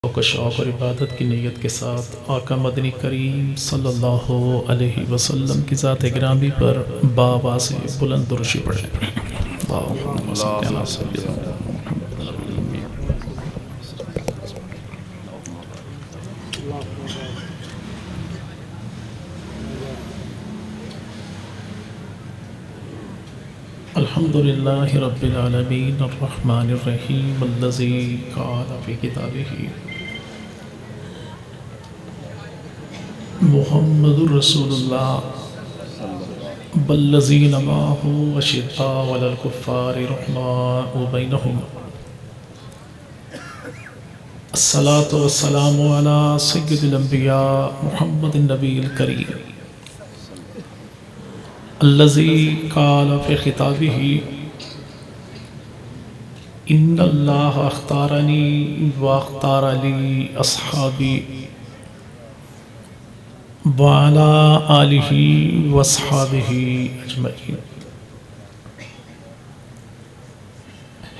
को शौक़ और इबादत की नीयत के साथ आका मदनी करीम सल्लल्लाहु अलैहि वसल्लम की ज़ात गिरामी पर बाबा से बुलंद दुरूशी पढ़ें। अल्हम्दुलिल्लाहि रब्बिल आलमीन अर्रहमानिर रहीम अल्लज़ी क़ाला फ़ी किताबिही मुहम्मदुर रसूलुल्लाह वल्लज़ीना माअहु अशिद्दाउ अलल कुफ़्फ़ारि रुहमाउ बैनहुम अस्सलातु वस्सलामु अला सय्यिदिल अंबिया मुहम्मदिन नबील करीम अल्लज़ी क़ाला फ़ी ख़िताबिही इन्नल्लाह अख़्तारनी व अख़्तार ली अस्हाबी व अला आलिही व अस्हाबिही अजमईन।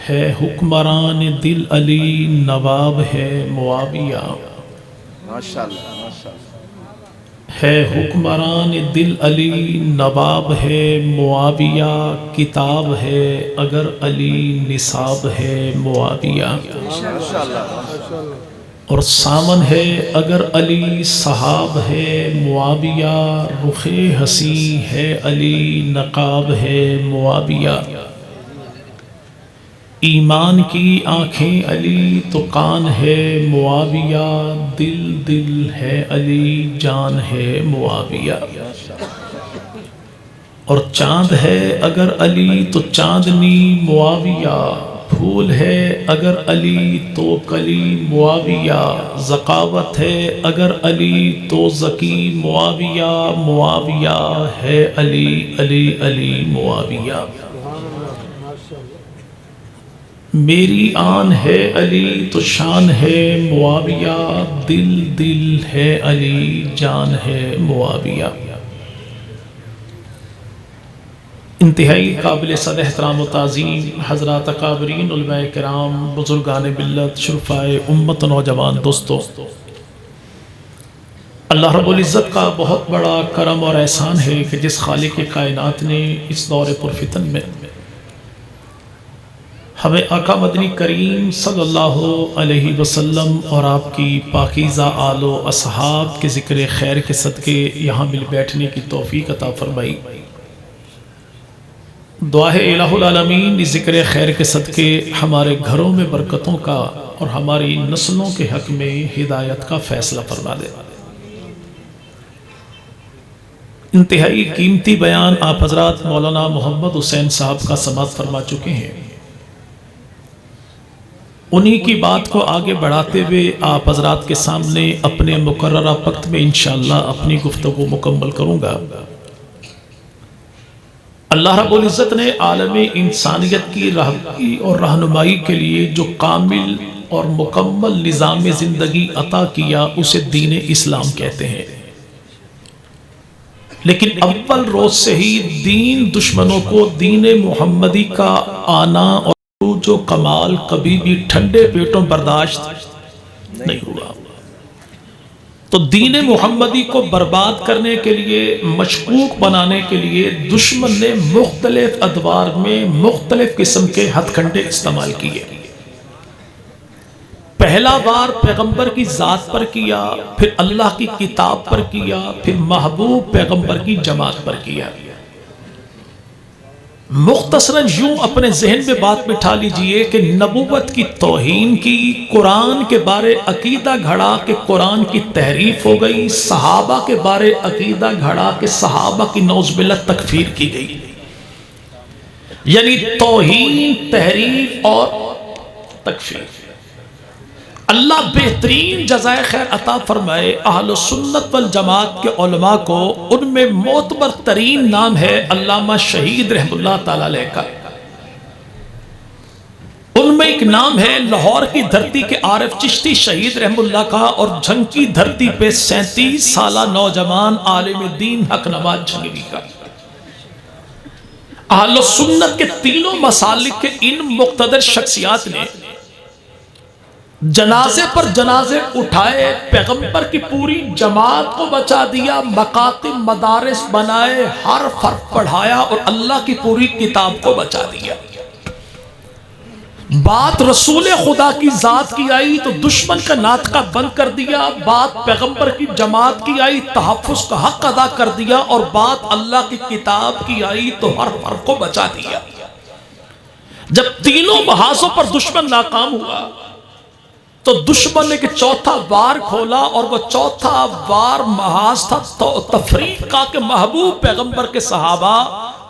है हुक्मरान दिल अली नवाब है मुआविया, माशाअल्लाह माशाअल्लाह। है हुक्मरान दिल अली नवाब है मुआविया, किताब है अगर अली निसाब है मुआविया, और सामन है अगर अली सहाब है मुआविया, रुखे हसी है अली नकाब है मुआविया। ईमान की आँखें अली तो कान है मुआविया, दिल दिल है अली जान है मुआविया। और चाँद है अगर अली तो चाँदनी मुआविया, फूल है अगर अली तो कली मुआविया, ज़कावत है अगर अली तो ज़की मुआविया, मुआविया है अली अली अली मुआविया। मेरी आन है अली तो शान है मुआविया, दिल दिल है अली जान है मुआविया। इंतहाई काबिल सद एहतराम व ताज़ीम हज़रात अकाबरीन उलमाए किराम, बुज़ुर्गान मिल्लत, शुरफ़ाए उम्मत, नौजवान दोस्तों, अल्लाह रब्बुल इज़्ज़त का बहुत बड़ा करम और एहसान है कि जिस खालिक़ कायनात ने इस दौर पुरफ़ितन में हमें आका मदनी करीम सल्लल्लाहु अलैहि वसल्लम और आपकी पाकीज़ा आलो असहाब के ज़िक्र खैर के सदक़े यहाँ मिल बैठने की तौफ़ीक़ अता फ़रमाई। दुआ है इलाहुल आलमीन इस ज़िक्र खैर के सदक़े हमारे घरों में बरकतों का और हमारी नस्लों के हक़ में हिदायत का फ़ैसला फरमा दे। इंतहाई कीमती बयान आप हज़रात मौलाना मोहम्मद हुसैन साहब का समाअत फरमा चुके हैं। उन्हीं की बात को आगे बढ़ाते हुए आप हज़रात के सामने अपने मुकर्ररा वक्त में इंशाअल्लाह अपनी गुफ्तगू मुकम्मल करूँगा। अल्लाह रब्बुल इज़्ज़त ने आलम इंसानियत की रहबरी और रहनुमाई के लिए जो कामिल और मुकम्मल निज़ाम ज़िंदगी अता किया उसे दीन इस्लाम कहते हैं। लेकिन अव्वल रोज़ से ही दीन दुश्मनों को दीन मुहम्मदी का आना और जो कमाल कभी भी ठंडे पेटों बर्दाश्त नहीं हुआ। तो दीन मुहम्मदी को बर्बाद करने के लिए, मशकूक बनाने के लिए दुश्मन ने मुख्तलिफ अदवार में मुख्तलिफ किस्म के हथकंडे इस्तेमाल किए। पहला बार पैगंबर की ज़ात पर किया, फिर अल्लाह की किताब पर किया, फिर महबूब पैगंबर की जमात पर किया। मुख्तसरन यूं अपने जहन में बात बिठा लीजिए कि नबूवत की तौहीन की, कुरान के बारे अकीदा घड़ा कि कुरान की तहरीफ हो गई, सहाबा के बारे अकीदा घड़ा कि सहाबा की नौज़बिल्लाह तकफीर की गई। यानी तौहीन, तहरीफ और तकफीर। अल्लाह बेहतरीन जज़ाए खैर अता फरमाए अहले सुन्नत वल जमात के उलमा को। उनमें मोतबर तरीन नाम है अल्लामा शहीद रहमतुल्लाह ताला अलैह का। उनमें एक नाम है लाहौर की धरती के आरिफ चिश्ती शहीद रहमतुल्लाह का, और झंग की धरती पे 37 साला नौजवान आलिम दीन हक नवाज झंगवी का। अहले सुन्नत के तीनों मसालिक के इन मुक़्तदर शख्सियात ने जनाजे पर जनाजे उठाए, पैगंबर की पूरी जमात को बचा दिया, मकातिब मदारिस बनाए, हर फर्क पढ़ाया और अल्लाह की पूरी किताब को बचा दिया। बात रसूल खुदा की जात की आई तो दुश्मन का नाटका बंद कर दिया, बात पैगंबर की जमात की आई तहफ़्फ़ुज़ का हक अदा कर दिया, और बात अल्लाह की किताब की आई तो हर फर्क को बचा दिया। जब तीनों महाजों पर दुश्मन नाकाम हुआ तो दुश्मन ने चौथा वार खोला, और वो चौथा वार महाज था तो तफरीका के महबूब पैगंबर के सहाबा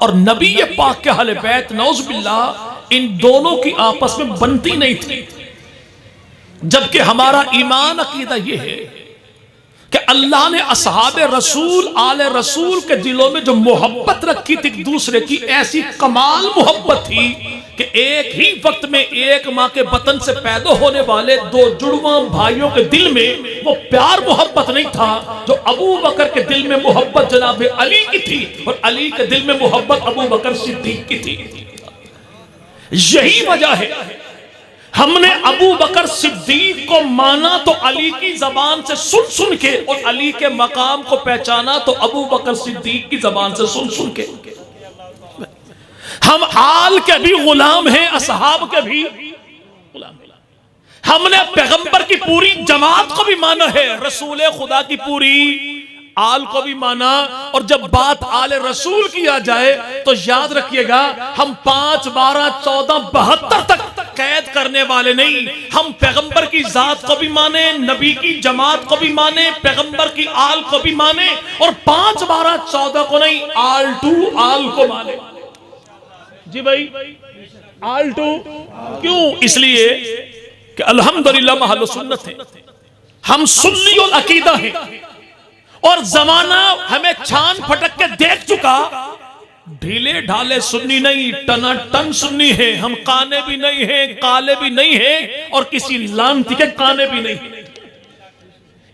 और नबी पाक के अहले बैत, नौज़ बिल्लाह, इन दोनों की आपस में बनती नहीं थी। जबकि हमारा ईमान अकीदा यह है कि अल्लाह ने असहाबे रसूल आले रसूल के दिलों में जो मोहब्बत रखी थी एक दूसरे की, ऐसी कमाल मोहब्बत थी कि एक ही वक्त में एक माँ के बतन से पैदा होने वाले दो जुड़वा भाइयों के दिल में वो प्यार मोहब्बत नहीं था जो अबू बकर के दिल में मोहब्बत जनाब अली की थी और अली के दिल में मोहब्बत अबू बकर सिद्दीक की थी। यही वजह है हमने अबू बकर सिद्दीक को माना तो अली की जबान से सुन सुन के, और अली के मकाम को पहचाना तो अबू बकर सिद्दीक की जबान से सुन सुन के। हम आल के भी गुलाम हैं, असहाब के भी गुलाम। हमने पैगंबर की पूरी जमात को भी माना है, रसूल खुदा की पूरी आल को भी माना। और जब बात आले रसूल की आ जाए तो याद रखिएगा, हम 5, 12, 14, 72 तक कैद करने वाले नहीं। हम पैगंबर की जात को भी माने, नबी की जमात को भी माने, पैगंबर की आल को भी माने, और 5, 12, 14 को नहीं, आल टू आल को माने। जी भाई, आल टू क्यों? इसलिए कि अल्हम्दुलिल्लाह महल सुन्नत है, हम सुन्नी और अकीदा है, और जमाना हमें छान फटक के देख चुका। ढीले ढाले सुन्नी नहीं, टनाटन सुन्नी है। हम काने भी नहीं है, काले भी नहीं है, और किसी लानती के काने भी नहीं।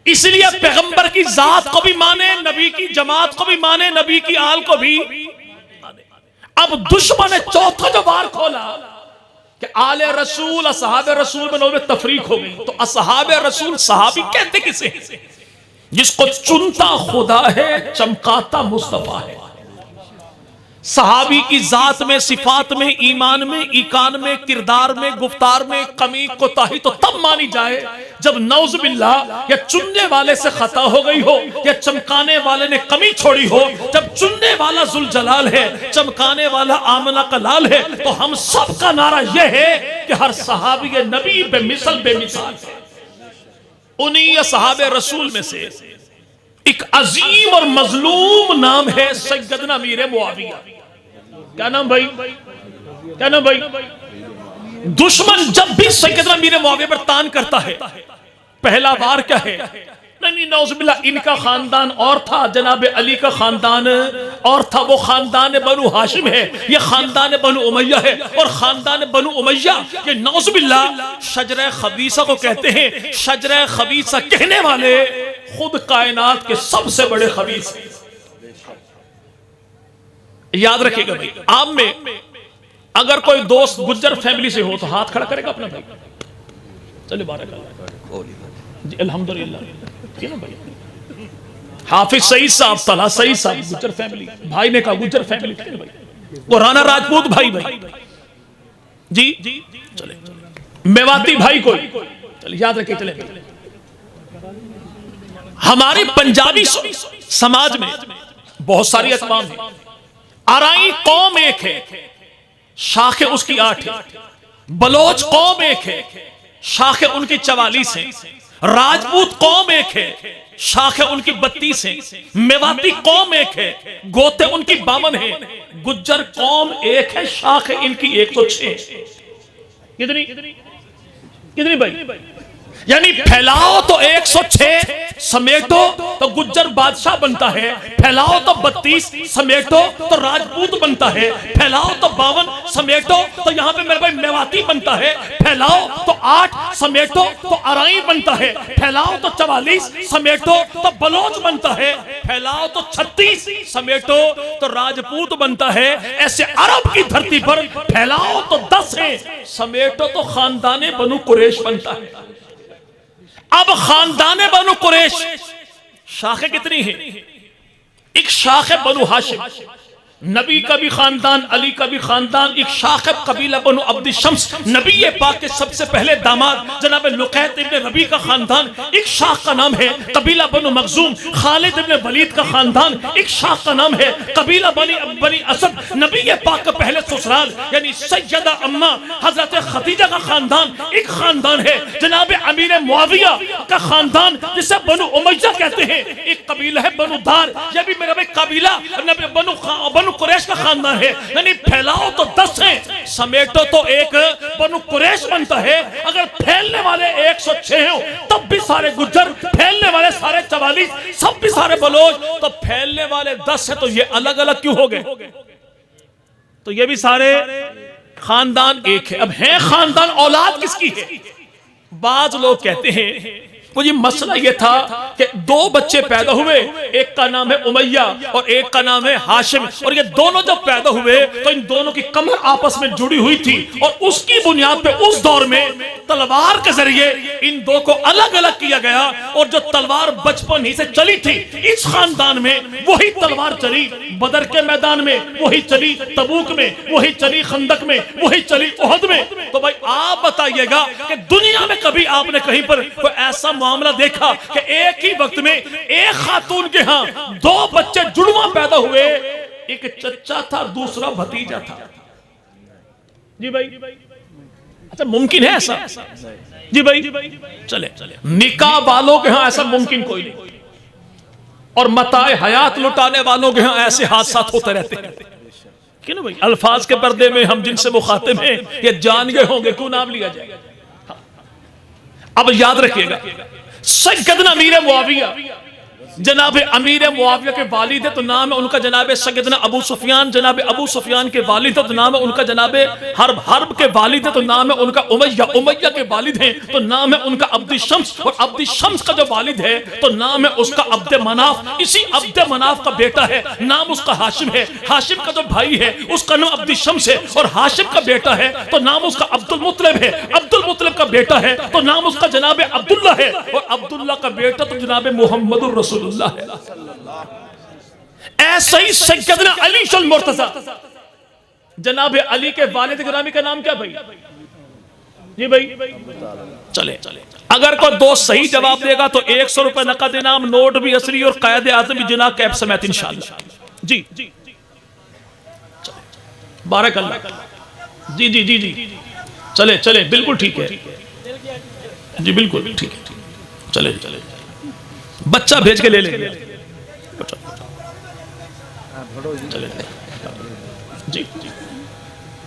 इसलिए पैगंबर की जात को भी माने, नबी की जमात को भी माने, नबी की आल को भी। अब दुश्मन ने चौथा जो वार खोला कि आले रसूल असहाबे रसूल में तफरीक हो गई, तो असहाबे रसूल सहाबी कहते किसे? जिसको चुनता खुदा है, चमकाता मुस्तफा है। सहाबी की जात में, सिफात में, ईमान में, इकान में, किरदार में, गुफ्तार में कमी कोताही तो तब मानी जाए जब नौज़ बिल्लाह या चुनने वाले से खता हो गई हो, या चमकाने वाले ने कमी छोड़ी हो। जब चुनने वाला जुल जलाल है, चमकाने वाला आमना का लाल है, तो हम सब का नारा यह है कि हर सहाबी नबी बेमिसल बेमिसाल है। उन्हीं असहाबे रसूल में से एक अजीम और मजलूम नाम है सैयदना मीर मुआविया। क्या नाम भाई? क्या नाम भाई? दुश्मन जब भी सैयदना मीर मुआविया पर तान करता है, पहला वार क्या है? नहीं, नौज़ुबिल्लाह, इनका खानदान और था, जनाब अली का खानदान और था। वो खानदान बनु हाशिम है, ये खानदान बनु उमैया है, और खानदान बनु उमैया ये नौज़ुबिल्लाह शजरा खबीसा को कहते हैं। शजरा खबीसा कहने वाले खुद कायनात के सबसे बड़े खबीस हैं। याद रखिएगा भाई, आप में अगर कोई दोस्त गुज्जर फैमिली से हो तो हाथ खड़ा करेगा अपना भाई। चलिए बारक जी, अल्हम्दुलिल्लाह। हाफिज सईद साहब, तला सईद साहब, गुज्जर फैमिली। भाई ने कहा गुज्जर फैमिली भाई, वो राणा राजपूत भाई जी। चले मेवाती भाई कोई, चले याद रखिए। चले हमारी पंजाबी समाज में बहुत सारी अकवाम है। आराई कौम एक है, शाखे उसकी 8 है। बलोच कौम एक है, शाखे उनकी 44 है। राजपूत कौम एक है, शाखे उनकी 32 है। मेवाती कौम एक है, गोते उनकी 52 है। गुज्जर कौम एक है, शाखे इनकी 106। कितनी भाई? यानी फैलाओ तो 106, समेटो तो गुज्जर बादशाह बनता है। फैलाओ तो 32, समेटो तो राजपूत बनता है। फैलाओ तो 52, समेटो तो यहाँ पे मेरे भाई मेवाती बनता है। फैलाओ तो 8, समेटो तो अराई बनता है। फैलाओ तो 44, समेटो तो बलोच बनता है। फैलाओ तो 36, समेटो तो राजपूत बनता है। ऐसे अरब की धरती पर फैलाओ तो 10 है, समेटो तो खानदाने बनु कुरैश बनता है। अब खानदान बनु कुरैश शाखें कितनी हैं? एक शाख है बनु हाशिम, नबी का भी खानदान, अली का भी खानदान। एक शाख है कबीला बनु अब्द शम्स, नबी पाक के सबसे पहले दामाद जनाब लुकैत इब्न रबी का खानदान। एक शाख का नाम है कबीला बनु मखजूम, खालिद इब्न वलीद का खानदान। एक शाख का नाम है कबीला बनी असद, नबी पाक का पहले ससुराल यानी सैयदा अम्मा हजरत खदीजा का खानदान। एक खानदान है जनाब अमीर मुआविया का खानदान जिसे बनु उमैया कहते हैं। एक कबीला है बनु दार, यह भी मेरा कबीला बनु कुरैश का खानदान है। यानी फैलाओ तो 10 हैं, समेटो तो एक बनु कुरैश बनता है। अगर फैलने वाले 106 हो तब भी सारे गुज्जर, फैलने वाले सारे 44, सब भी सारे बलोच, तो फैलने वाले 10 है तो ये अलग अलग क्यों हो गए? तो ये भी सारे खानदान एक है। अब है खानदान, औलाद किसकी है? बाज लोग कहते हैं वो ये मसला ये था कि 2 बच्चे पैदा हुए, एक का नाम है उमैया और एक का नाम है हाशिम, और ये दोनों जब पैदा हुए तो इन दोनों की कमर आपस में जुड़ी हुई थी, और उसकी बुनियाद पे उस दौर में तलवार के जरिए इन दो को अलग अलग किया गया। और जो तलवार बचपन ही से चली थी इस खानदान में, वही तलवार चली बदर के मैदान में, वही चली तबूक में, वही चली खंदक में, वही चली उहद में। तो भाई आप बताइएगा कि दुनिया में कभी आपने कहीं पर कोई ऐसा मामला देखा कि एक ही वक्त में एक खातून के यहां 2 बच्चे जुड़वा पैदा हुए, एक चचा था दूसरा भतीजा था? जी भाई, अच्छा मुमकिन है ऐसा? जी भाई, चले निकाह वालों के यहां ऐसा मुमकिन कोई नहीं, और मताए हयात लुटाने वालों के यहां ऐसे हादसा होते रहते हैं। क्यों ना भाई, अल्फाज के पर्दे में हम जिनसे मुखातिब हैं ये जान गए होंगे, क्यों नाम लिया जाए। अब याद रखिएगा, सैयदना अमीर मुआविया, जनाब अमीर मुआविया के वालिद है तो नाम है उनका जनाब सैयदना अबू सुफियान, जनाब अबू सुफियान के वालिद है तो नाम है उनका जनाब हर्ब के वालिद है तो नाम है उनका उमैया के वालिद हैं तो नाम है उनका अब्द शम्स, और अब्द शम्स का जो वालिद है तो नाम है उसका अब्द मनाफ। इसी अब्द मनाफ का बेटा है, नाम उसका हाशिम है। हाशिम का जो भाई है उसका नाम अब्द शम्स है, और हाशिम का बेटा है तो नाम उसका अब्दुल मुत्तलिब है। अब्दुल मुत्तलिब का बेटा है तो नाम उसका जनाब अब्दुल्ला है, और अब्दुल्ला का बेटा तो जनाब मुहम्मदुर रसूलुल्लाह है। ऐसा ही सैयदना अली शुल मुर्तजा, जनाब अली के वालिद गिरामी का नाम क्या भाई? जी भाई, चले अगर कोई 2 सही जवाब देगा तो 100 रुपए नकद इनाम, नोट भी असली और कायदे आज़म भी जनाब कैब समेत इंशाअल्लाह। जी बारकल्लाह। जी चले बिल्कुल ठीक है जी, बिल्कुल ठीक है। चले बच्चा भेज के ले लेंगे। जी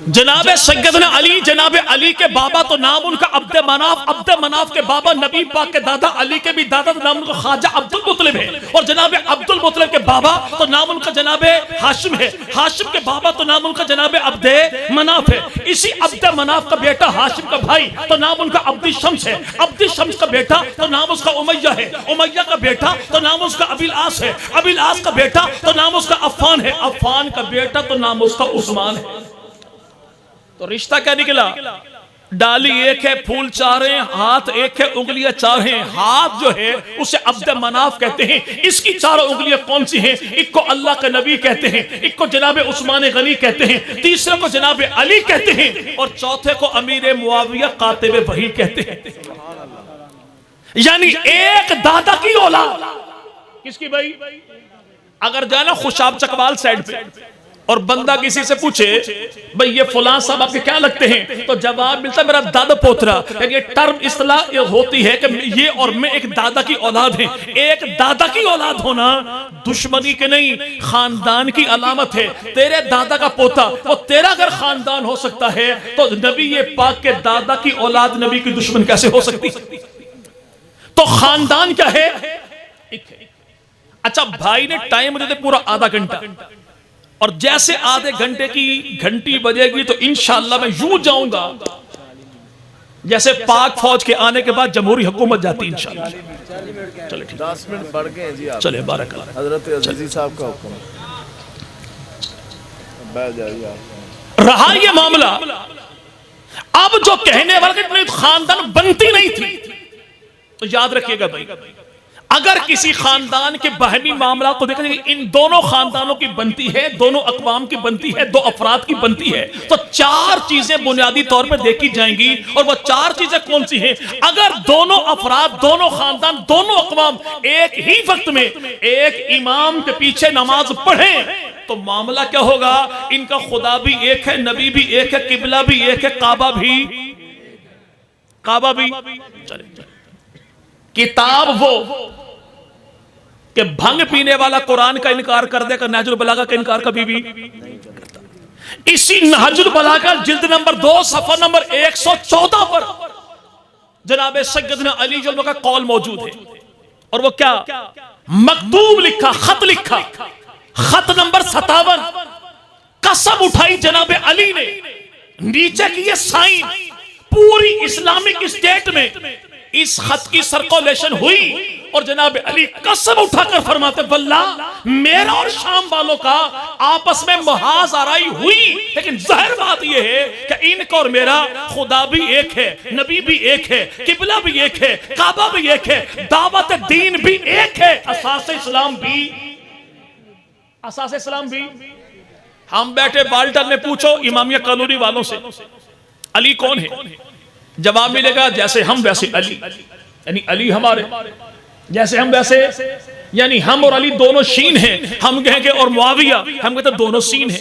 जनाब सैयदना अली, जनाब अली के बाबा तो नाम उनका अब्द मनाफ के बाबा नबी पाक के दादा अली के भी दादा तो नाम उनका ख्वाजा अब्दुल मुत्तलिब है, और जनाब अब्दुल मुत्तलिब के बाबा तो नाम उनका जनाब हाशिम है। हाशिम के बाबा तो नाम उनका जनाब अब्द मनाफ है। इसी अब्द मनाफ का बेटा हाशिम का भाई तो नाम उनका अब्द शम्स है। अब्द शम्स का बेटा तो नाम उसका उमैया है। उमैया का बेटा तो नाम उसका अबिल आस है। अबिल आस का बेटा तो नाम उसका अफ़ान है। अफ़ान का बेटा तो नाम उसका उस्मान है। तो रिश्ता क्या निकला? डाली एक है, फूल 4 हैं, हाथ एक है, उंगलियां 4 हैं। हाथ जो है उसे अब्द मनाफ कहते हैं। इसकी 4 उंगलियां कौन सी हैं? एक को अल्लाह का नबी कहते हैं, एक को जनाब उस्मान गनी कहते हैं, तीसरे को जनाब अली कहते हैं, और चौथे को अमीर मुआविया कातिब वही कहते हैं। यानी एक दादा की औलाद। किसकी भाई? अगर जाना खुशाब चकवाल साइड पे और बंदा किसी से पूछे भाई ये फलां साहब आपके क्या लगते हैं, तो जवाब मिलता है मेरा दादा पोतरा। ये टर्म इस्तेलाह होती है कि ये और मैं एक दादा की औलाद हैं। एक दादा की औलाद होना दुश्मनी के नहीं, खानदान की अलामत है। तेरे दादा का पोता वो तेरा अगर खानदान हो सकता है तो नबी ये पाक के दादा की औलाद नबी की दुश्मन कैसे हो सकती? तो खानदान क्या है? अच्छा भाई ने टाइम मुझे दे पूरा आधा घंटा, और जैसे आधे घंटे की घंटी बजेगी तो इंशाअल्लाह मैं यूं जाऊंगा जैसे पाक फौज के आने के बाद जमहूरी हुकूमत जाती इंशाअल्लाह। चले ठीक, 10 मिनट बढ़ गए जी आप। चले बारकल्लाह। हजरत अजीजी साहब का हुक्म, बैठ जाइए आप। रहा ये मामला। अब जो कहने वाले खानदान बनती नहीं थी, तो याद रखिएगा भाई, अगर किसी खानदान के बाहमी मामला को देखा जाए, इन दोनों खानदानों की बनती है, दोनों अकवाम की बनती है, दो अफराद की बनती है, तो चार चीजें बुनियादी तौर पर देखी जाएंगी। और वो चार चीजें कौन सी हैं? अगर दोनों अफराद, दोनों खानदान, दोनों अकवाम एक ही वक्त में एक इमाम के पीछे नमाज पढ़े तो मामला क्या होगा? इनका खुदा भी एक है, नबी भी एक है, किबला भी एक है, काबा भी चले। किताब वो कि भंग पीने वाला कुरान का इनकार कर देगा, नहजुल बलागा का इनकार कभी भी करता। इसी नहजुल बलागा जिल्द नंबर 2 सफा नंबर 114 पर जनाब सैयदना अली जो का कौल मौजूद है। और वो क्या मकतूब लिखा, खत लिखा, खत नंबर 57, कसम उठाई जनाब अली ने, नीचे की ये साइन पूरी इस्लामिक स्टेट में इस खत की सर्कुलेशन हुई और जनाब अली कसम उठाकर फरमाते, वल्लाह मेरा और शाम वालों का आपस में मुहाज़राई हुई, लेकिन जाहिर बात यह है कि इनका और मेरा खुदा भी एक है, नबी भी एक है, किबला भी एक है, काबा भी एक है, दावत दीन भी एक है, असास इस्लाम भी। हम बैठे बाल्टन में, पूछो इमामिया कॉलोनी वालों से अली कौन है? जवाब मिलेगा जैसे हम वैसे अली, यानी अली हमारे जैसे हम वैसे, यानी हम और अली दोनों शीन हैं। हम कहेंगे और मुआविया, हम कहते दोनों सीन हैं।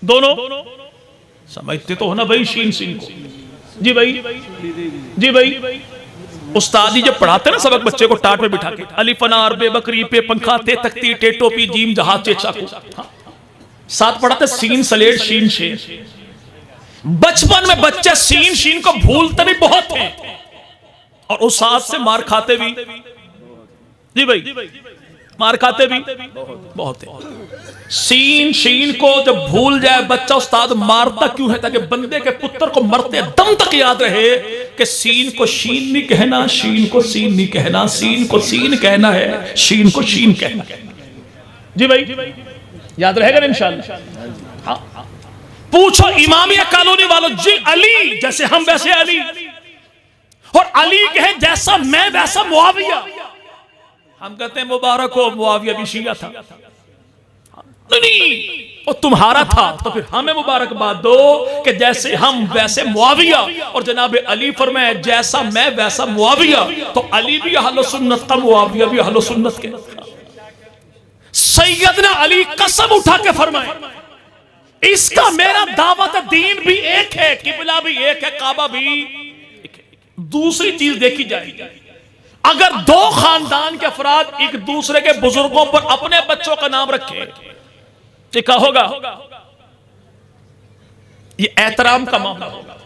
दोनों समझते तो हो ना भाई शीन सीन को? जी भाई उस्ताद जी जब पढ़ाते ना सबक बच्चे को टाट पे बिठा के, अलिफ अनार बे बकरी पे पंखा ते तख्ती टे टोपी जीम जहाज चे चाकू, साथ पढ़ाते सीन सलेट शीन शेर। बचपन में बच्चे सीन शीन को भूलते भी बहुत हैं और उस साथ से मार खाते भी। जी भाई मार खाते भी बहुत है। सीन शीन को जब भूल जाए बच्चा, उस्ताद मारता क्यों है? ताकि बंदे के पुत्र को मरते दम तक याद रहे कि सीन को शीन नहीं कहना, शीन को सीन नहीं कहना, सीन को सीन कहना है, शीन को शीन कहना है। जी भाई याद रहेगा ना इंशाअल्लाह। हाँ पूछो इमामिया कॉलोनी वालों, जी अली जैसे हम वैसे अली, और अली कहे जैसा मैं वैसा मुआविया। हम कहते हैं मुबारक हो, मुआविया भी शिया था। नहीं वो तुम्हारा था, तो फिर हमें मुबारकबाद दो कि जैसे हम वैसे मुआविया। और जनाब अली फरमाए जैसा मैं वैसा मुआविया, तो अली भी अहले सुन्नत का, मुआविया भी अहले सुन्नत के। सैयदना अली कसम उठा के फरमाए इसका मेरा दावत दीन भी एक है, किबला भी एक है, काबा भी एक है। दूसरी चीज देखी जाएगी, अगर दो खानदान के अफराद एक दूसरे के बुजुर्गों पर अपने बच्चों का नाम रखे तो क्या होगा? ये एहतराम का मामला होगा।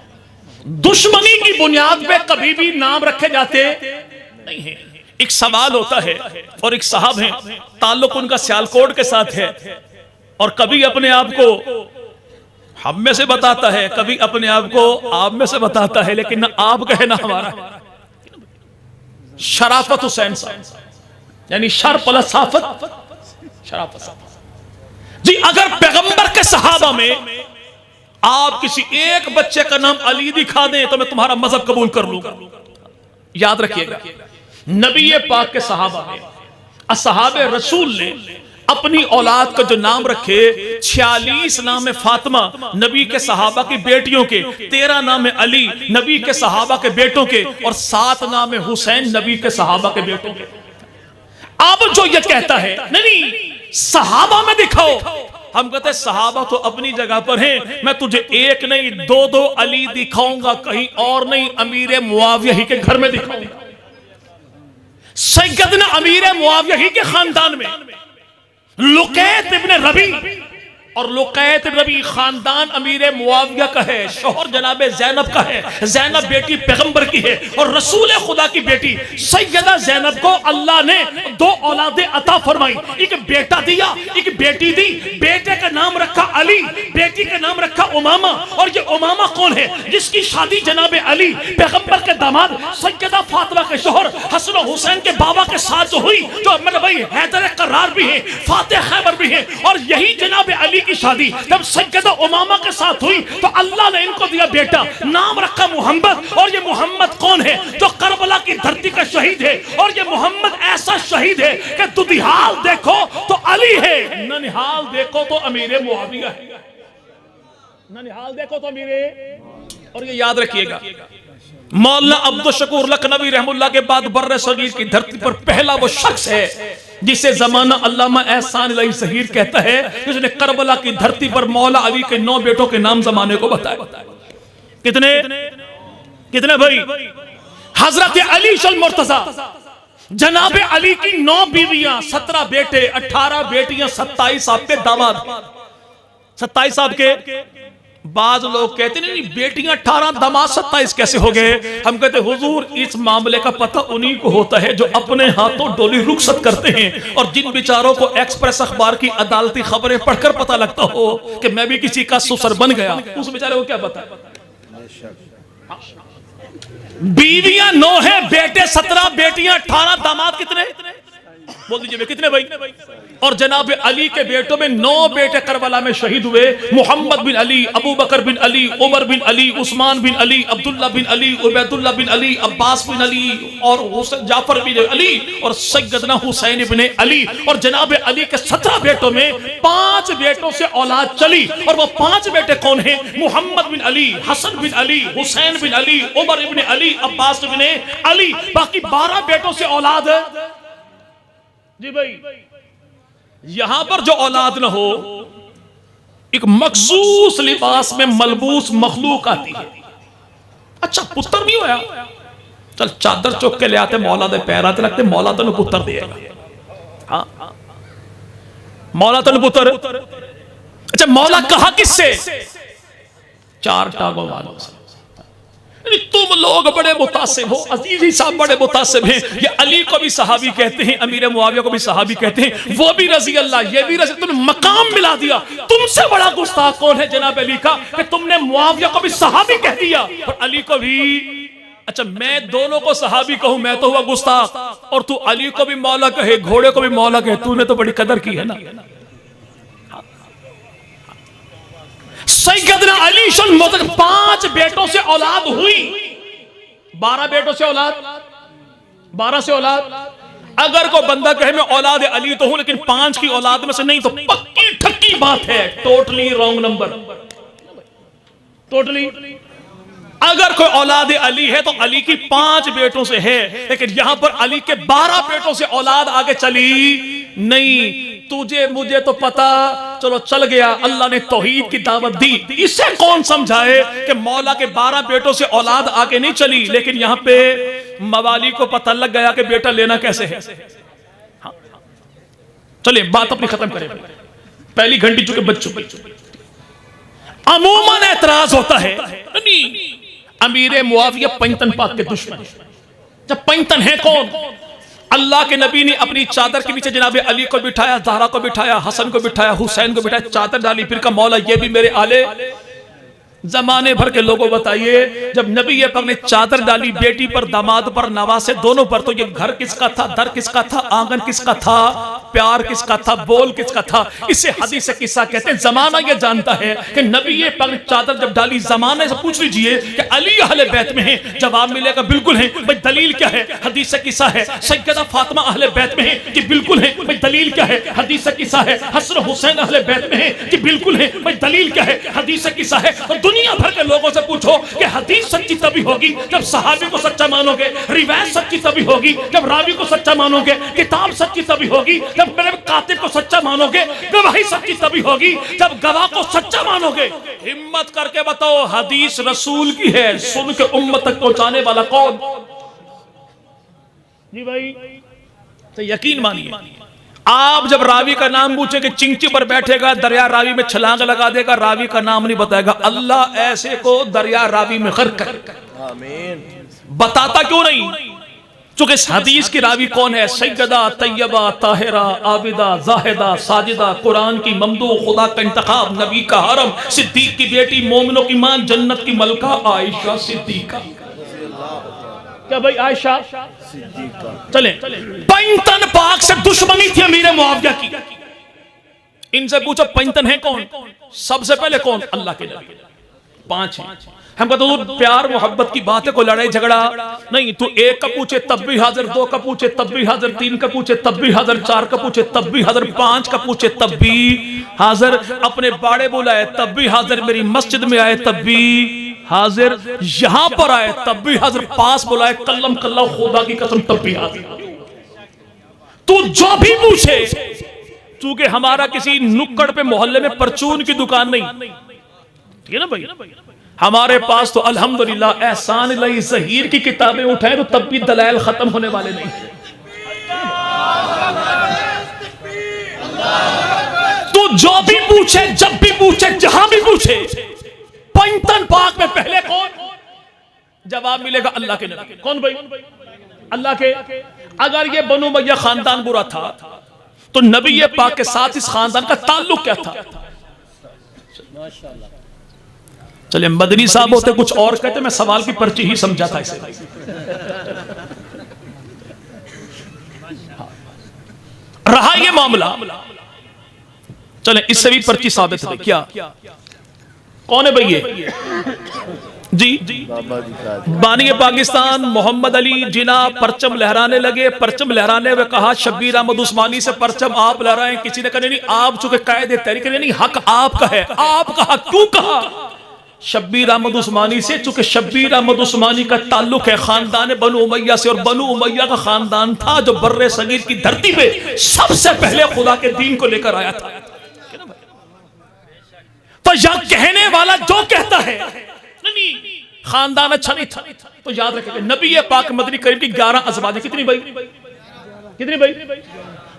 दुश्मनी की बुनियाद पे कभी भी नाम रखे जाते नहीं है। एक सवाल होता है और एक साहब हैं, ताल्लुक उनका सियालकोट के साथ है, और कभी अपने आप को हम में से बताता है, कभी अपने आप को आप में से बताता है, लेकिन ना आप कहे ना हमारा। शराफत हुसैन साहब, यानी शर प्लस साफत, शराफत साहब जी। अगर पैगंबर के सहाबा में आप किसी एक बच्चे का नाम अली दिखा दें तो मैं तुम्हारा मजहब कबूल कर लूंगा। याद रखिएगा, नबी पाक के सहाबा में, असहाबे रसूल ने अपनी औलाद का जो नाम रखे, 46 नाम है फातिमा नबी के सहाबा की बेटियों के, 13 नाम है अली नबी के सहाबा के बेटों के, और 7 नाम है हुसैन नबी के सहाबा के बेटों के। अब जो ये कहता है नहीं सहाबा में दिखाओ, हम कहते हैं सहाबा तो अपनी जगह पर हैं, मैं तुझे एक नहीं दो अली दिखाऊंगा, कहीं और नहीं, अमीर मुआविया ही के घर में दिखाऊंगा। सैयदना अमीर मुआविया ही के खानदान में लुकैत इब्न रबी, और लुकैत इब्न रबी खानदान अमीर मुआविया का है, शोहर जनाबे जैनब का है, जैनब बेटी पैगंबर की है, और रसूल खुदा की बेटी सैयदा जैनब को अल्लाह ने 2 औलादे अता फरमाई, एक बेटा दिया, एक बेटी दी। बेटे का नाम रखा अली, बेटी का नाम रखा उमामा। और ये उमामा कौन है? जिसकी शादी जनाबे अली पैगंबर के दामाद सैयदा फातिमा के शोहर हसन हुसैन के बाबा के साथ जो हुई, जो मतलब भाई हैदर करार भी है, फातिह खैबर भी है। और यही जनाबे अली की शादी जब सैयदा उमामा के साथ हुई तो अल्लाह ने इनको दिया बेटा, नाम रखा मोहम्मद। और ये मोहम्मद कौन है? जो करबला की धरती का शहीद है और ये मोहम्मद ऐसा शहीद है कि दुधिहाल देखो तो अली है, ननिहाल देखो तो अमीर मुआविया है। ननिहाल देखो तो अमीर, और ये याद रखिएगा मौलाना अब्दुल शकूर लखनवी रहमुल्लाह के बाद बर्रे सगीर की धरती पर पहला वो शख्स है जिसे जमाना अल्लामा एहसान इलाही ज़हीर कहता है, जिसने करबला की धरती पर मौला अली के 9 बेटों के नाम जमाने को बताया। कितने कितने भाई? हजरत अली शल मुर्तजा, जनाबे अली की 9 बीवियां, 17 बेटे, 18 बेटियां, 27 आपके दामाद। 27 आपके, बाज लोग कहते नहीं बेटियां 18 दामाद 27 कैसे हो गए? हम कहते हुजूर इस मामले का पता उन्हीं को होता है जो अपने हाथों डोली रुखसत करते हैं, और जिन बेचारों को एक्सप्रेस अखबार की अदालती खबरें पढ़कर पता लगता हो कि मैं भी किसी का सुसर बन गया, उस बेचारे को क्या पता? बीवियां 9 है, बेटे 17, बेटियां 18, दामाद कितने? बोल दीजिए कितने भाई? और जनाब अली के बेटों में 9 बेटे करबला में शहीद हुए। मोहम्मद बिन अली, अबू बकर बिन अली, उमर बिन अली, उस्मान बिन अली, अब्दुल्ला बिन अली, उबैदुल्ला बिन अली, अब्बास बिन अली और जाफर बिन अली और सैयदना हुसैन बिन अली। और जनाब अली के 17 बेटों में 5 बेटों से औलाद चली, और वो 5 बेटे कौन हैं? मोहम्मद बिन अली, हसन बिन अली, हुसैन बिन अली, उमर बिन अली, अब्बास बिन अली। बाकी 12 बेटों से औलाद है जी भाई। यहां पर जो औलाद न हो, एक मखसूस लिबास में मलबूस मखलूक आती है। अच्छा पुत्र नहीं होया, चल चादर चुक के ले आते, मौला दे पैर आते, लगते मौला तेन पुत्र देगा। हाँ मौला तेन पुत्र। अच्छा मौला कहा किससे? 4 टांगों वालों से। तुम लोग बड़े मुतासिब हो, अजीजी साहब बड़े मुतासिब हैं। ये अली को भी सहाबी कहते हैं, अमीर मुआविया को भी सहाबी कहते हैं, वो भी रजी अल्लाह, ये भी रजी। तुमने मकाम मिला दिया। तुमसे बड़ा गुस्ताख कौन है जनाब अली का कि तुमने मुआविया को भी सहाबी कह दिया और अली को भी। अच्छा मैं दोनों को सहाबी कहूं, मैं तो हुआ गुस्ताख, और तू अली को भी मौला कहे, घोड़े को भी मौला कहे, तूने तो बड़ी कदर की है ना। सैयदना अली शल 5 बेटों से औलाद हुई, 12 बेटों से औलाद, 12 से औलाद। अगर कोई बंदा कहे मैं औलाद अली तो हूं लेकिन 5 की औलाद में से नहीं, तो पक्की ठक्की बात है, टोटली रॉन्ग नंबर, टोटली। अगर कोई औलाद अली है तो अली की 5 बेटों से है, लेकिन यहां पर अली के 12 बेटों से औलाद आगे चली नहीं। तुझे मुझे तो पता, चलो चल गया, अल्लाह ने तौहीद की दावत दी। इसे कौन समझाए कि मौला के 12 बेटों से औलाद आगे नहीं चली, लेकिन यहां पे मवाली को पता लग गया कि बेटा लेना कैसे है। चलिए बात अपनी खत्म करें, पहली घंटी चुके बच चुकी। अमूमन एतराज होता है नहीं अमीर मुआविया पैंतन पाक के दुश्मन। जब पैंतन है कौन? अल्लाह के नबी ने अपनी चादर के नीचे जनाब अली को बिठाया, ज़हरा को बिठाया, हसन को बिठाया, हुसैन को बिठाया, चादर डाली, फिर का मौला ये भी मेरे आले। जमाने भर के लोगों बताइए, जब नबी ये पाक ने चादर डाली बेटी पर, दामाद पर, नवासे दोनों पर, तो ये घर किसका था, दर किसका था, आंगन किसका था, प्यार किसका था, बोल किसका था? इसे हदीस किस्सा कहते हैं। जमाना ये जानता है कि नबी ये पाक ने चादर जब डाली, जमाने से पूछ लीजिए कि अली अहले बैत में है, जवाब मिलेगा बिल्कुल है। भाई दलील क्या है? हदीस किस्सा है। सैयदा फातिमा अहले बैत में है कि बिल्कुल है। भाई दलील क्या है? हदीस किस्सा है। हसन हुसैन अहले बैत में है कि बिल्कुल है। भाई दलील क्या है? हदीस किस्सा है। दुनिया भर के लोगों से पूछो कि हदीस सच्ची तभी होगी जब सहाबी को सच्चा मानोगे, रिवायत सच्ची तभी होगी जब रावी को सच्चा मानोगे, किताब सच्ची तभी होगी जब मेरे कातिब को सच्चा मानोगे, गवाही सच्ची तभी होगी जब गवाह को सच्चा मानोगे। हिम्मत करके बताओ हदीस रसूल की है, सुन के उम्मत तक पहुंचाने वाला कौन? जी भाई तो यकीन मानिए, आप जब रावी का नाम पूछे कि चिंची पर बैठेगा, दरिया रावी में छलांग लगा देगा, रावी का नाम नहीं बताएगा। अल्लाह ऐसे को दरिया रावी में गर्क कर। आमीन। बताता क्यों नहीं? चूंकि हदीस की रावी कौन है? सैयदा तैयबा ताहिरा आबिदा जाहिदा साजिदा, कुरान की ममदू, खुदा का इंतखाब, नबी का हरम, सिद्दीक की बेटी, मोमिनों की मान, जन्नत की मलका आयशा सिद्दीका। क्या भाई आयशा सिद्दीका? चले पैंतन पाक से दुश्मनी थी अमीर मुआविया की। इनसे पूछो पैंतन है कौन? सबसे पहले कौन? अल्लाह के नबी। 5 हैं। हम कहते हैं प्यार मोहब्बत की बात है, कोई लड़ाई झगड़ा नहीं। तू 1 का पूछे तब भी हाजिर, 2 का पूछे तब भी हाजिर, 3 का पूछे तब भी हाजिर, 4 का पूछे तब भी हाजिर, 5 का पूछे तब भी हाजिर, अपने बाड़े बुलाए तब भी हाजिर, मेरी मस्जिद में आए तब भी हाजिर, यहां पर आए तब भी हाजिर, पास बुलाए कल्लम कल्ला खुदा की कसम तब भी हाजिर। तू जो भी पूछे, चूंकि हमारा किसी नुक्कड़ पे मोहल्ले में परचून की दुकान नहीं, ठीक है ना भाई, हमारे पास तो अल्हम्दुलिल्लाह एहसान इलाही ज़हीर की किताबें उठाएं तो तब भी दलाइल खत्म होने वाले नहीं। तू जो भी पूछे, जब भी पूछे, जहां भी पूछे, पंचतन पाक में पहले कौन जवाब मिलेगा? अल्लाह के नबी। कौन भाई? अल्लाह के। अगर ये बनु उमय्या खानदान बुरा था तो नबी पाक के साथ इस खानदान का ताल्लुक क्या था? चले मदनी साहब होते कुछ और कहते, मैं सवाल की पर्ची ही समझा था इसे। रहा ये मामला, चले इससे भी पर्ची साबित है। क्या कौन है भाई ये? जी बानी पाकिस्तान मोहम्मद अली जिना परचम लहराने लगे। परचम लहराने हुए कहा शब्बीर अहमद उस्मानी से परचम आप लहराएं। किसी ने कहा नहीं, आप चूंकि कायदे तहरीक नहीं, हक आपका है। आपका हक क्यों कहा? शब्बीर अहमद उस्मानी से, चूंकि शब्बीर अहमद उस्मानी का ताल्लुक है खानदान बनु उमय्या से, और बनु उमय्या का खानदान था जो बर्रे सगीर की धरती पे सबसे पहले खुदा के दीन को लेकर आया था। तो यह कहने वाला जो कहता है नहीं खानदान अच्छा नहीं था, तो याद रखें नबी पाक मदनी करीम की 11 अज़वाज। कितनी भाई? कितनी भाई?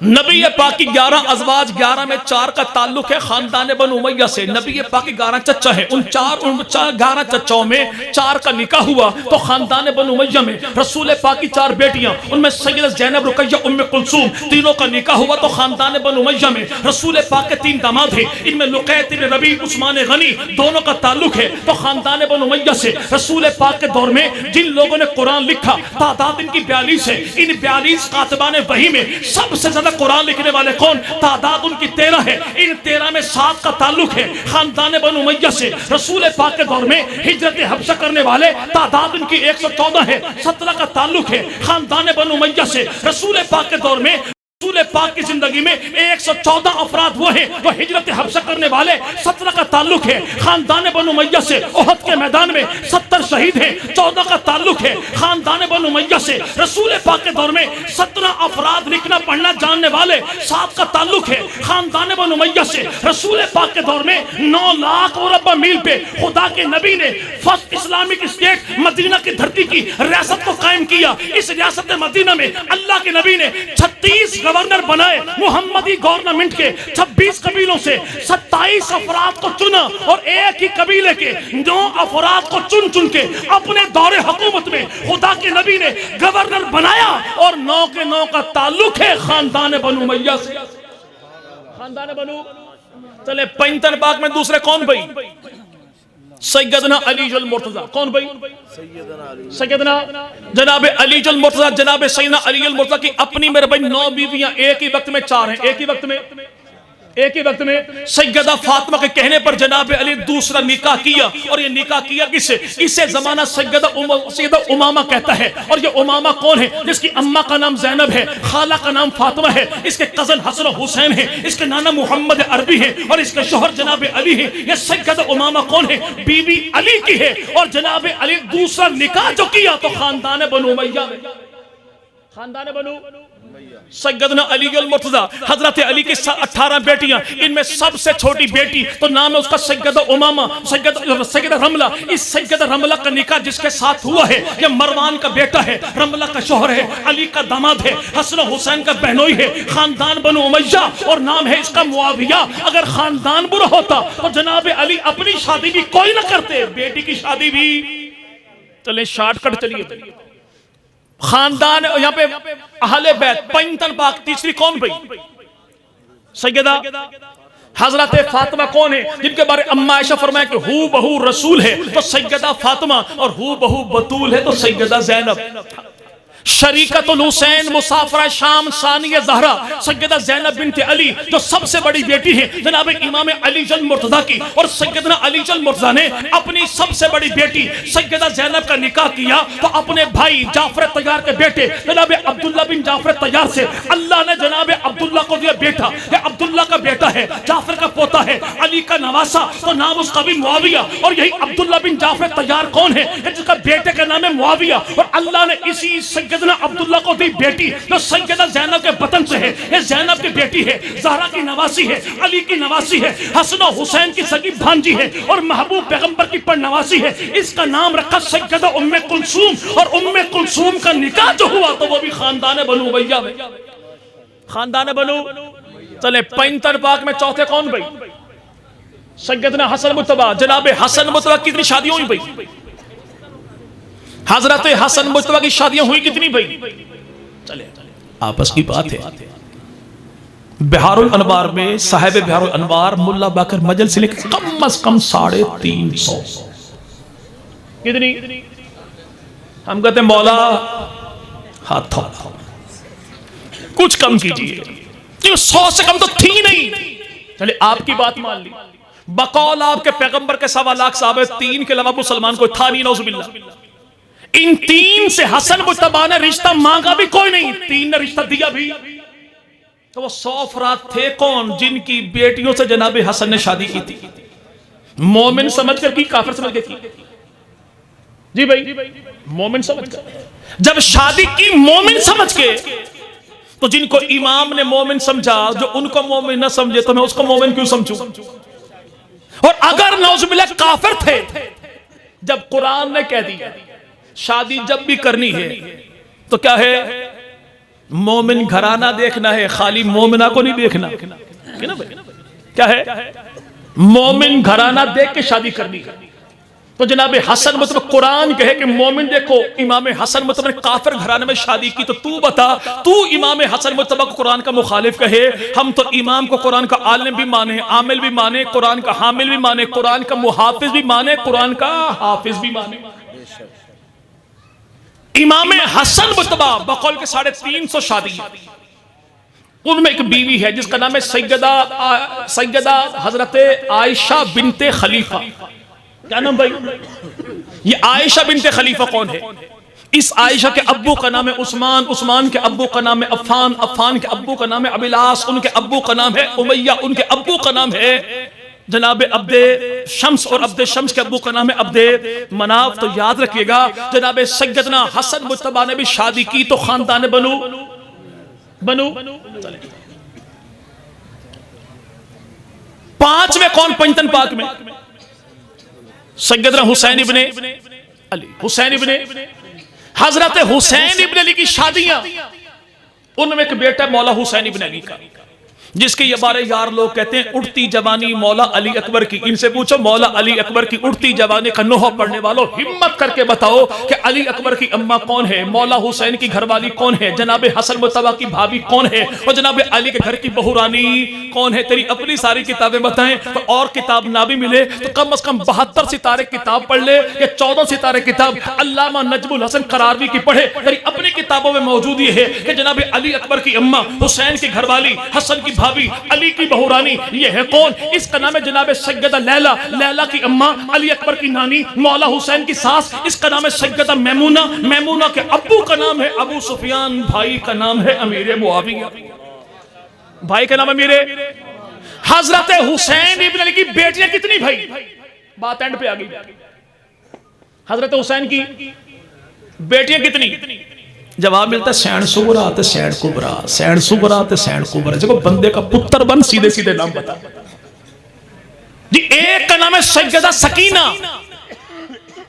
नबी पाक की 11 अज़वाज, 11 में 4 का ताल्लुक है खानदान बनु उमय्या से। नबी पाक के 11 चचा है, उन 11 चचाओं में 4 का निकाह हुआ तो खानदान बनु उमय्या में। रसूल पाक की 4 बेटियां, उनमें सैयदा ज़ैनब, रुकैया, उम्मे कुलसूम, तीनों का निकाह हुआ तो खानदान बनु उमय्या में। रसूल पाक के 3 दामाद हैं, इनमें लुकैत इब्न रबी, उस्मान गनी, दोनों का ताल्लुक है तो खानदान बनु उमय्या से। रसूल पाक के दौर में जिन लोगों ने कुरान लिखा, तादाद इनकी 42 है। इन 42 कातिबान वही में सबसे ज्यादा कुरान लिखने वाले कौन? तादाद उनकी 13 है। इन 13 में 7 का ताल्लुक है खानदान बनु उमय्या से। रसूल पाक के दौर में हिजरत हबशा करने वाले तादाद उनकी 114 है, 17 का ताल्लुक है खानदान बनु उमय्या से। रसूल पाक के दौर में रसूल पाक की जिंदगी में 114 अफराद वो हैं वो हिजरत हबशा करने वाले, 17 का ताल्लुक है खानदान बनु उमय्या से। ओहद के मैदान में 70 शहीद हैं, 14 का ताल्लुक है खानदान बनु उमय्या से। रसूल पाक के दौर में 17 अफराद लिखना पढ़ना जानने वाले, 7 का ताल्लुक है खानदान बनु उमय्या से। रसूल पाक के दौर में 9 लाख मुरब्बा मील पे खुदा के नबी ने फर्स्ट इस्लामिक स्टेट मदीना की धरती की रियासत को कायम किया। इस रियासत मदीना में अल्लाह के नबी ने 36 गवर्नर बनाए। मुहम्मदी गवर्नमेंट के 26 कबीलों से 27 अफराद को चुना और एक ही कबीले के 9 अफराद को चुन चुन के अपने दौरे हुकूमत में खुदा के नबी ने गवर्नर बनाया, और 9 के 9 का ताल्लुक है खानदान बनु उमय्या से। खानदान बनु। चले पैंतन बाग में दूसरे कौन भाई? सैयदना अली जुल मुर्तजा। कौन भाई? सैयदना जनाब अली जुल मुर्तजा। जनाब सैयदना अली जुल मुर्तजा की अपनी मेरे भाई 9 बीवियां, एक ही वक्त में 4 हैं। एक ही वक्त में सैयदा फातिमा के कहने पर जनाब अली दूसरा निकाह किया, और ये निकाह किया किससे? इसे जमाना सैयदा उमामा कहता है। और ये उमामा कौन है? जिसकी अम्मा का नाम ज़ैनब है, खाला का नाम फातिमा है, इसके कजन हसन हुसैन है, इसके नाना मोहम्मद अरबी है, और इसके शोहर जनाब अली है। ये सैयदा उमामा कौन है? बीबी अली की है। और जनाब अली दूसरा निकाह जो किया तो खानदान बनु उमय्या में। खानदान बनु सैयदना अली अल मुर्तजा। हजरत अली की 18 बेटियां, इनमें सबसे छोटी बेटी तो नाम है उसका सैयदा उमामा, सैयदा रमला। इस सैयदा रमला का निकाह जिसके साथ हुआ है, ये मरवान का बेटा है, रमला का शोहर है, अली का दामाद है, हसन हुसैन का बहनोई है। खानदान बनु उमय्या और नाम है इसका मुआविया। अगर खानदान बुरा होता तो जनाब अली अपनी शादी भी कोई ना करते, बेटी की शादी भी। चले शॉर्टकट चलिए। खानदान यहाँ पे अहले बैत पैंतन पाक। तीसरी कौन भाई? सैयदा हजरत फातिमा कौन है? जिनके बारे अम्मा आयशा फरमाया कि हू बहू रसूल है तो सैयदा फातिमा, और हू बहू बतूल है तो सैयदा ज़ैनब। शरीकतुल हुसैन मुसाफिर शाम सानिया ज़हरा सैयदा ज़ैनब बिन्त अली जो सबसे बड़ी बेटी है जनाब इमाम अली जल मुर्तज़ा की, और सैयदना अली जल मुर्तज़ा ने अपनी सबसे बड़ी बेटी सैयदा ज़ैनब का निकाह किया तो अपने भाई जाफर तैयार के बेटे जनाब अब्दुल्ला बिन जाफर तैयार से अल्लाह ने जनाब अब्दुल्ला को दिया बेटा। ये अब्दुल्ला का बेटा है, जाफर का पोता है, अली का नवासा, तो नाम उसका भी मुआविया। और यही अब्दुल्ला बिन जाफर तैयार कौन है? जिसका बेटे का नाम है मुआविया, और अल्लाह ने इसी सैयदना अब्दुल्ला को दी बेटी जो सैयदा ज़ैनब के बतन से है। ये ज़ैनब की बेटी है, ज़हरा की नवासी है, अली की नवासी है, हसन और हुसैन की सगी भांजी है, और महबूब पैगंबर की नवासी है। इसका नाम रखा सैयदा उम्मे कुलसूम, और उम्मे कुलसूम का निकाह जो हुआ तो वो भी खानदान बनु उमय्या में, खानदान बनु। चले 75 पाक में चौथे कौन भाई? सैयदना हसन मुज्तबा। जनाब हसन मुज्तबा कितनी शादियां हुई भाई? हजरत हसन मुज्तबा की शादियां हुई कितनी भाई? चले आपस की बात है। बिहारुल अनवार में साहिब बिहारुल अनवार मुल्ला बाकर मजल से लिखे कम अज कम 350। कितनी? हम कहते हैं मौला हाथ कुछ कम कीजिए, 100 से कम तो थी नहीं। चले आपकी बात मान ली, बकौल आपके पैगंबर के 1.25 लाख साहब, 3 के अलावा मुसलमान कोई था नहीं, नौजुबिल्लाह। इन 3 से हसन मुज्तबा ने रिश्ता मांगा भी कोई नहीं, 3 ने रिश्ता दिया भी। तो वो 100 अफराद थे कौन जिनकी बेटियों से जनाब हसन ने शादी की थी? मोमिन समझ कर की, काफिर समझ कर की? जी भाई, मोमिन समझ कर। जब शादी की मोमिन समझ के, तो जिनको इमाम ने मोमिन समझा, जो उनको मोमिन न समझे तो मैं उसको मोमिन क्यों समझूं? और अगर नौजुबिल्लाह काफिर थे, जब कुरान ने कह दिया शादी जब भी करनी है तो क्या है? मोमिन घराना देखना है, खाली मोमिना को नहीं देखना है ना भाई? क्या है? मोमिन घराना देख के शादी करनी है। तो जनाब हसन मतलब कुरान कहे कि मोमिन देखो, इमाम हसन मतलब ने काफिर घराने में शादी की, तो तू बता, तू इमाम हसन मुतबा को कुरान का मुखालिफ कहे? हम तो इमाम को कुरान का आलिम भी माने, आमिल भी माने, कुरान का हामिल भी माने, कुरान का मुहाफिज भी माने, कुरान का हाफिज भी माने। इमाम हसन मुतबा बकौल के 350 शादी, उनमें एक बीवी है जिसका नाम है सैयदा हजरत आयशा बिनते खलीफा। क्या नाम भाई? ये आयशा बिनते खलीफा कौन है? इस आयशा के अब्बू का नाम है उस्मान, उस्मान के अब्बू का नाम है अफ़ान, अफ़ान के अब्बू का नाम है अबिलास, उनके अब्बू का नाम है उमैया, उनके अब्बू का नाम है जनाब अब्दे शम्स, और अब्दे शम्स के अब्बू का नाम है अब्दे मनाफ। तो याद रखिएगा जनाब सैयदना हसन मुज्तबा ने भी शादी की तो खानदान बनु। 5 में कौन? 55 पाक में सैयदना हुसैन इब्ने अली, हुसैन इब्ने हजरत हुसैन इब्ने अली की शादियां, उनमें एक बेटा मौला हुसैन इब्ने अली का, जिसके ये बारे यार लोग कहते हैं उठती जवानी मौला अली अकबर की। इनसे पूछो मौला अली अकबर की उठती जवानी का नोहा पढ़ने वालों, हिम्मत करके बताओ कि अली अकबर की अम्मा कौन है, मौला हुसैन की घरवाली कौन है, जनाब हसन मुतबा की भाभी कौन है, और जनाब अली के घर की बहुरानी कौन है? तेरी अपनी सारी किताबें बताएं तो और किताब ना भी मिले तो कम से कम 72 सितारे किताब पढ़ ले, या 14 सितारे किताब अल्लामा नजमुल हसन करारवी की पढ़े। तेरी अपनी किताबों में मौजूद ये है कि जनाब अली अकबर की अम्मा, हुसैन की घरवाली, हसन की भाभी, अली की बहुरानी, ये है कौन? इसका नाम है जनाब सैयदा लैला, लैला की अम्मा, अली अकबर की नानी, मौला हुसैन की सास, इसका नाम है सैयदा मैमूना, मैमूना के अब्बू का नाम है अबू सुफियान, भाई का नाम है अमीर मुआविया, भाई का नाम है अमीर। हजरत हुसैन इब्न अली की बेटियां कितनी भाई? बात एंड पे आ गई। हजरत हुसैन की बेटियां कितनी? जवाब मिलता है सैन सुगरा ते सैन कुबरा, सैन सुगरा ते सैन कुबरा। देखो बंदे का पुत्र बन सीधे सीधे नाम बता जी। एक का नाम है सैयदा सकीना,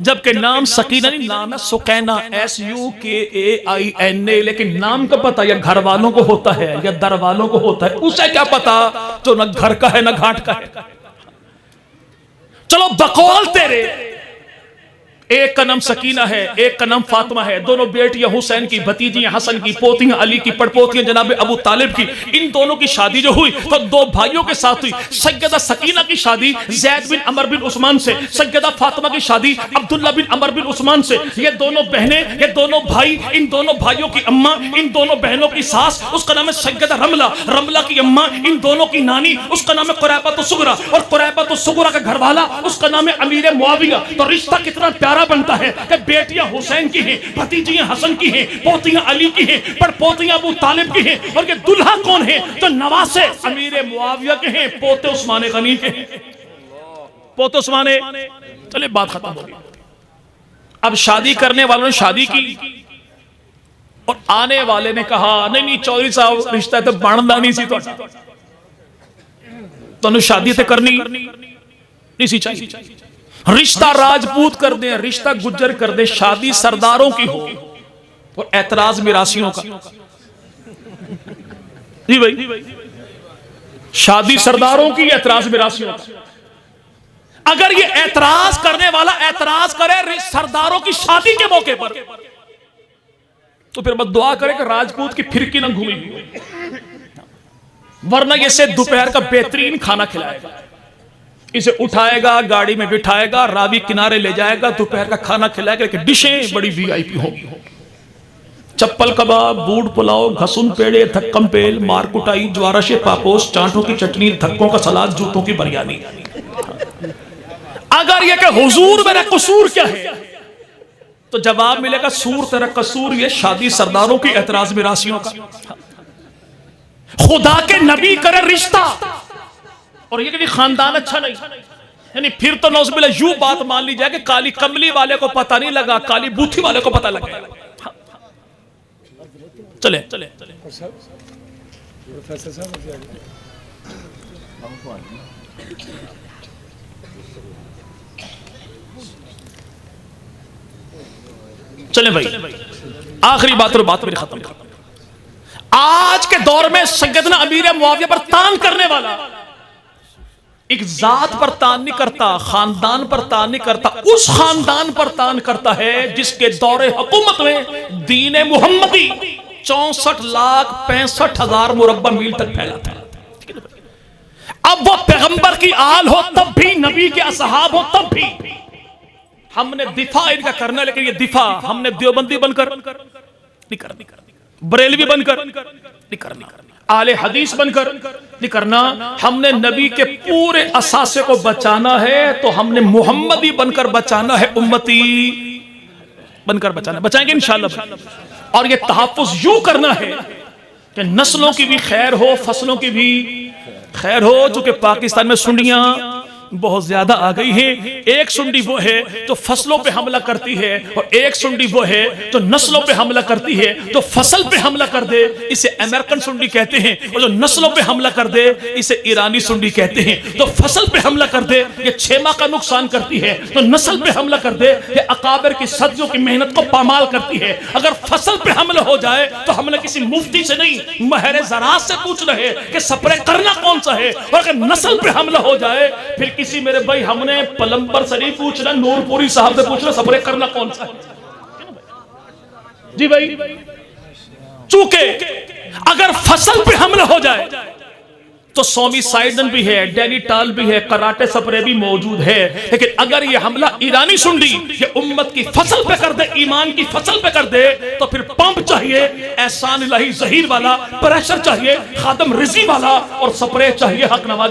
जबकि नाम सकीना नहीं, नाम है सुकैना, SUKAINA। लेकिन नाम का पता या घर वालों को होता है या दर वालों को होता है, उसे क्या पता जो न घर का है न घाट का है। चलो बकौल तेरे एक का नाम सकीना है, एक का नाम फातिमा है, दोनों बेटियां हुसैन की, भतीजियां हसन की, पोतियां अली की, पड़पोतियां जनाब अबू तालिब की। इन दोनों की शादी जो हुई तो दो भाइयों के साथ हुई। सैयदा सकीना की शादी ज़ैद बिन अमर बिन उस्मान से, सैयदा फातिमा की शादी अब्दुल्ला बिन अमर बिन उस्मान से। ये दोनों बहनें, ये दोनों भाई, इन दोनों भाइयों की अम्मा, इन दोनों बहनों की सास, उसका नाम है सैयदा रमला। रमला की अम्मा, इन दोनों की नानी, उसका नाम है कुरैबतुस सुगरा, और कुरैबतुस सुगरा का घरवाला, उसका नाम है अमीर मुआविया। तो रिश्ता कितना प्यारा बनता है कि बेटियां हुसैन की हैं, भतीजियां हसन की हैं, पोतियां अली की हैं, पड़पोतियां अबू तालिब की हैं, और ये दुल्हा कौन है? तो नवासे अमीर मुआविया के हैं, पोते उस्मान गनी के हैं, पोते उस्मान। चले बात खत्म हो गई। अब शादी करने वालों ने शादी की और आने वाले ने कहा नहीं नहीं चौधरी साहब रिश्ता तो बनता नहीं सी, तो शादी तो करनी नहीं सी चाहिए। रिश्ता राजपूत कर दे, रिश्ता गुज्जर कर दे, शादी सरदारों की हो और ऐतराज मिरासियों का। जी भाई, शादी सरदारों की, ऐतराज मिरासियों का। अगर ये ऐतराज करने वाला ऐतराज करे सरदारों की शादी के मौके पर, तो फिर बस दुआ करे कि राजपूत की फिरकी ना घूमी, वरना ये से दोपहर का बेहतरीन खाना खिलाएगा, इसे उठाएगा, गाड़ी में बिठाएगा, रावी किनारे ले जाएगा, दोपहर का खाना खिलाएगा, लेकिन डिशें बड़ी वीआईपी होगी। चप्पल कबाब, बूट पुलाव, घसुन पेड़े, थक्कम पेल, मार कुटाई, ज्वारशे पापोस, चांटों की चटनी, धक्कों का सलाद, जूतों की बिरयानी। अगर यह कि हुजूर मेरा कसूर क्या है, तो जवाब मिलेगा सूर तेरा कसूर ये शादी सरदारों की, ऐतराज मिरासियों का। खुदा के नबी करे रिश्ता और ये कि खानदान अच्छा नहीं, यानी फिर तो नौज़बिल्लाह यूं बात मान ली जाए कि काली कमली वाले को पता नहीं लगा, काली बूथी वाले को पता लगा। चले चले चले भाई, आखिरी बात और बात मेरी खत्म। आज के दौर में सैयदना अमीर मुआविया पर तान करने वाला एक जात पर तान नहीं करता, खानदान पर तान नहीं करता, उस खानदान पर तान करता है जिसके दौरे हुकूमत में दीन मुहम्मदी 64,65,000 मुरब्बा मील तक फैला था। अब वो पैगंबर की आल हो तब भी, नबी के असहाब हो तब भी, हमने दिफा इनका करना, लेकिन ये दिफा हमने देवबंदी बनकर नहीं करनी, बरेलवी बनकर नहीं करनी, आले हदीस बनकर नहीं करना। हमने नबी के पूरे असासे को बचाना है, तो हमने मुहम्मदी बनकर बचाना है, उम्मती बनकर बचाना, बचाएंगे इंशाअल्लाह। और ये तहफ़्फ़ुज़ यूं करना है कि नस्लों की भी खैर हो, फसलों की भी खैर हो। चूंकि पाकिस्तान में सुंडियां बहुत ज्यादा आ गई हैं। एक सुंडी वो है जो फसलों पे हमला करती है, और एक सुंडी वो है जो नस्लों पे हमला करती है, जो फसल पे हमला कर दे इसे अमेरिकन सुंडी कहते हैं, और जो नस्लों पे हमला कर दे इसे ईरानी सुंडी कहते हैं। तो फसल पे हमला कर दे ये 6 माह का नुकसान करती है, तो नस्ल पे हमला कर दे ये अकाबिर की सदियों की मेहनत को पामाल करती है। अगर फसल पे हमला हो जाए तो हमने किसी मुफ्ती से नहीं, महरे ज़राअत से पूछ रहे कि स्प्रे करना कौन सा है, और अगर नस्ल पे हमला हो जाए फिर किसी मेरे भाई हमने पलंबर से नहीं पूछना, नूरपुरी साहब से पूछना स्प्रे करना कौन सा है। जी भाई, चूंकि अगर फसल पे हमला हो जाए तो सोमिसाइडन भी है, डेनिटाल भी है, कराटे स्प्रे भी मौजूद है, लेकिन अगर ये हमला ईरानी सुंडी ये उम्मत की फसल पे कर दे, ईमान की फसल पे कर दे, तो फिर पंप चाहिए एहसान इलाही ज़हीर वाला, प्रेशर चाहिए खादम रिजी वाला, और स्प्रे चाहिए हक नवाज।